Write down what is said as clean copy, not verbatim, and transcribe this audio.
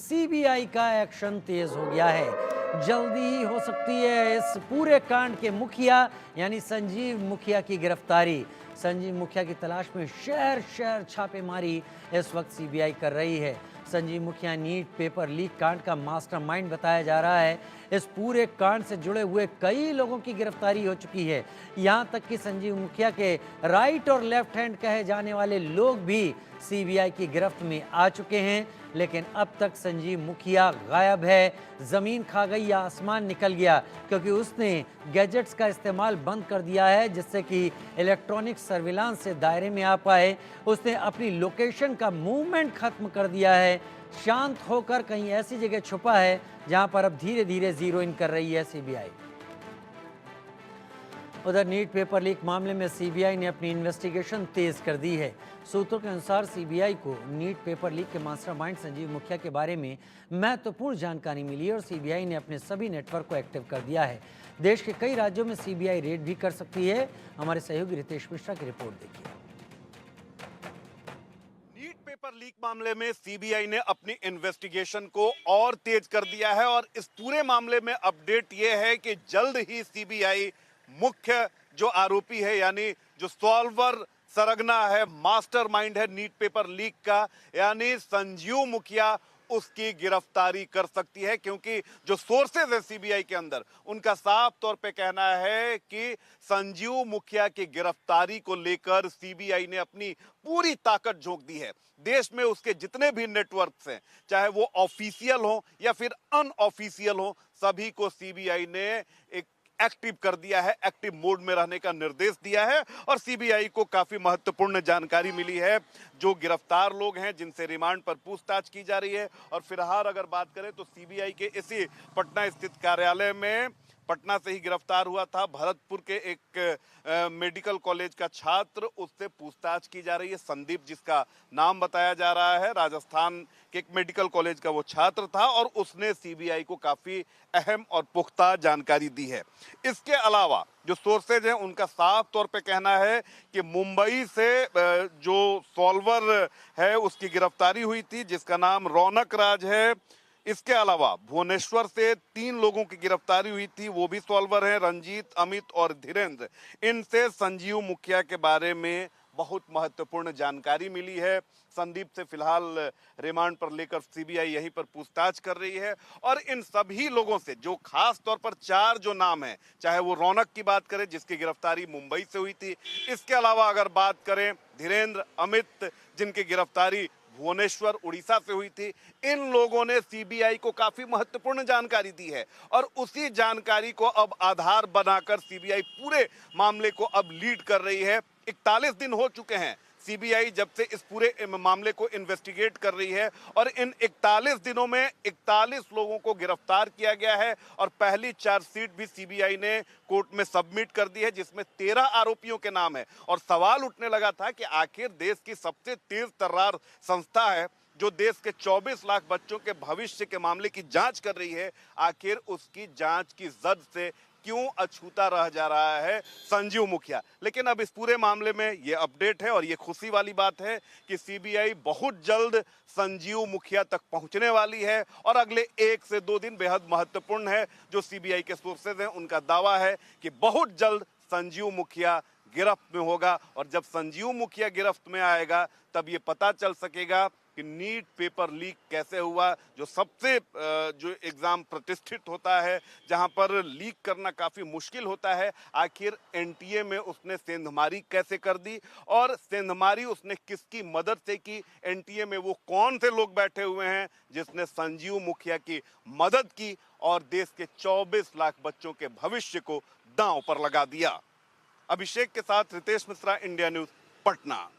CBI का action तेज हो गया है। जल्दी ही हो सकती है इस पूरे कांड के मुखिया यानी संजीव मुखिया की गिरफ्तारी। संजीव मुखिया की तलाश में शहर शहर छापेमारी इस वक्त सीबीआई कर रही है। संजीव मुखिया नीट पेपर लीक कांड का मास्टरमाइंड बताया जा रहा है। इस पूरे कांड से जुड़े हुए कई लोगों की गिरफ्तारी हो चुकी है। यहां तक कि संजीव मुखिया के राइट और लेफ्ट हैंड कहे जाने वाले लोग भी सीबीआई की गिरफ्त में आ चुके हैं, लेकिन अब तक संजीव मुखिया गायब है। जमीन खा गई या आसमान निकल गया, क्योंकि उसने गैजेट्स का इस्तेमाल बंद कर दिया है जिससे कि इलेक्ट्रॉनिक सर्विलांस से दायरे में आ पाए। उसने अपनी लोकेशन का मूवमेंट खत्म कर दिया है। शांत होकर कहीं ऐसी जगह छुपा है जहां पर अब धीरे धीरे जीरो इन कर रही है सीबीआई। उधर नीट पेपर लीक मामले में सीबीआई ने अपनी इन्वेस्टिगेशन तेज कर दी है। सूत्रों के अनुसार सीबीआई को नीट पेपर लीक के मास्टरमाइंड संजीव मुखिया के बारे में महत्वपूर्ण जानकारी मिली है और सीबीआई ने अपने सभी नेटवर्क को एक्टिव कर दिया है। देश के कई राज्यों में सीबीआई रेड भी कर सकती है। हमारे सहयोगी रितेश मिश्रा की रिपोर्ट देखिए। नीट पेपर लीक मामले में सीबीआई ने अपनी इन्वेस्टिगेशन को और तेज कर दिया है और इस पूरे मामले में अपडेट यह है कि जल्द ही सीबीआई मुख्य जो आरोपी है यानी जो सॉल्वर सरगना है, मास्टरमाइंड है नीट पेपर लीक का, यानी संजीव मुखिया, उसकी गिरफ्तारी कर सकती है। क्योंकि जो सोर्सेज है सीबीआई के अंदर, उनका साफ तौर पे कहना है कि संजीव मुखिया की गिरफ्तारी को लेकर सीबीआई ने अपनी पूरी ताकत झोंक दी है। देश में उसके जितने भी नेटवर्क्स हैं, चाहे वो ऑफिशियल हो या फिर अनऑफिशियल हो, सभी को सीबीआई ने एक एक्टिव कर दिया है, एक्टिव मोड में रहने का निर्देश दिया है। और सीबीआई को काफी महत्वपूर्ण जानकारी मिली है। जो गिरफ्तार लोग हैं, जिनसे रिमांड पर पूछताछ की जा रही है, और फिलहाल अगर बात करें तो सीबीआई के इसी पटना स्थित कार्यालय में पटना से ही गिरफ्तार हुआ था भरतपुर के एक मेडिकल कॉलेज का छात्र, उससे पूछताछ की जा रही है। संदीप जिसका नाम बताया जा रहा है, राजस्थान के एक मेडिकल कॉलेज का वो छात्र था और उसने सीबीआई को काफी अहम और पुख्ता जानकारी दी है। इसके अलावा जो सोर्सेज हैं, उनका साफ तौर पे कहना है कि मुंबई से जो सॉल्वर है उसकी गिरफ्तारी हुई थी, जिसका नाम रौनक राज है। इसके अलावा भुवनेश्वर से 3 लोगों की गिरफ्तारी हुई थी, वो भी सॉल्वर हैं, रंजीत, अमित और धीरेन्द्र। इनसे संजीव मुखिया के बारे में बहुत महत्वपूर्ण जानकारी मिली है। संदीप से फिलहाल रिमांड पर लेकर सीबीआई यहीं पर पूछताछ कर रही है। और इन सभी लोगों से जो खास तौर पर 4 जो नाम हैं, चाहे वो रौनक की बात करें जिसकी गिरफ्तारी मुंबई से हुई थी, इसके अलावा अगर बात करें धीरेन्द्र, अमित जिनकी गिरफ्तारी भुवनेश्वर उड़ीसा से हुई थी, इन लोगों ने सीबीआई को काफी महत्वपूर्ण जानकारी दी है। और उसी जानकारी को अब आधार बनाकर सीबीआई पूरे मामले को अब लीड कर रही है। 41 दिन हो चुके हैं सीबीआई जब से इस पूरे मामले को इन्वेस्टिगेट कर रही है और इन 41 दिनों में 41 लोगों को गिरफ्तार किया गया है और पहली चार्जशीट भी सीबीआई ने कोर्ट में सबमिट कर दी है, जिसमें 13 आरोपियों के नाम है। और सवाल उठने लगा था कि आखिर देश की सबसे तेज तर्रार संस्था है जो देश के 24 लाख बच्चों के भविष्य के मामले की जांच कर रही है, आखिर उसकी जांच की जद से क्यों अछूता रह जा रहा है संजीव मुखिया। लेकिन अब इस पूरे मामले में ये अपडेट है और ये खुशी वाली बात है कि सीबीआई बहुत जल्द संजीव मुखिया तक पहुंचने वाली है। और अगले 1 से 2 दिन बेहद महत्वपूर्ण है। जो सीबीआई के सोर्सेज हैं, उनका दावा है कि बहुत जल्द संजीव मुखिया गिरफ्त में होगा। और जब संजीव मुखिया गिरफ्त में आएगा, तब ये पता चल सकेगा कि नीट पेपर लीक कैसे हुआ। जो सबसे जो एग्जाम प्रतिष्ठित होता है, जहां पर लीक करना काफी मुश्किल होता है, आखिर एनटीए में उसने सेंधमारी कैसे कर दी और सेंधमारी उसने किसकी मदद से की। एनटीए में वो कौन से लोग बैठे हुए हैं जिसने संजीव मुखिया की मदद की और देश के 24 लाख बच्चों के भविष्य को दांव पर लगा दिया। अभिषेक के साथ रितेश मिश्रा, इंडिया न्यूज, पटना।